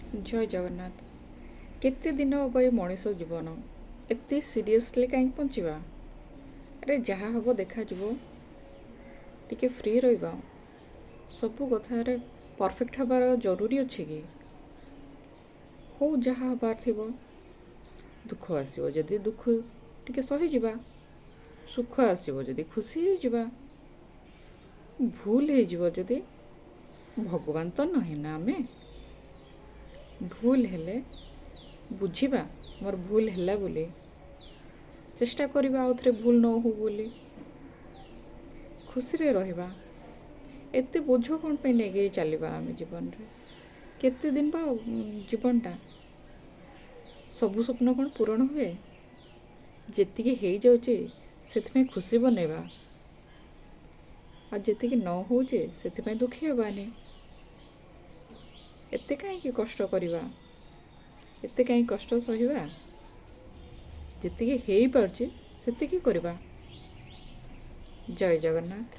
जय जगन्नाथ। केते दिन हम ये मनीष जीवन एत सीरियसली कहीं बंचा। अरे जहाँ हम देखा टे फ्री रहा सबू कथार परफेक्ट हबार जरूरी अच्छे कि हो जहाँ हबार थी दुख आसो जदि दुख टे सहीजा सुख आसो जदि खुशी हो भूल हो जदि भगवान तो नहीं ना आमे भूल हेले बुझिबा मोर भूल हैला बोली चेष्टा करिबा आउ थरे भूल न हो बोली खुशी रे रहिबा एते बोझ कौन पे नेगे चलिबा आम जीवन रे केते दिन बा जीवनटा सबु स्वप्न कौन पूरण हुए जेतिकी हो जाउचे सेतिमे खुशी बनेबा आ जेतिकी न होउचे सेतिमे दुखी हेबानी एते कहीं कष्ट करवा एते कहीं कष्ट सहिबा जेतिकी हो पारुचे सेतिकी करबा। जय जगन्नाथ।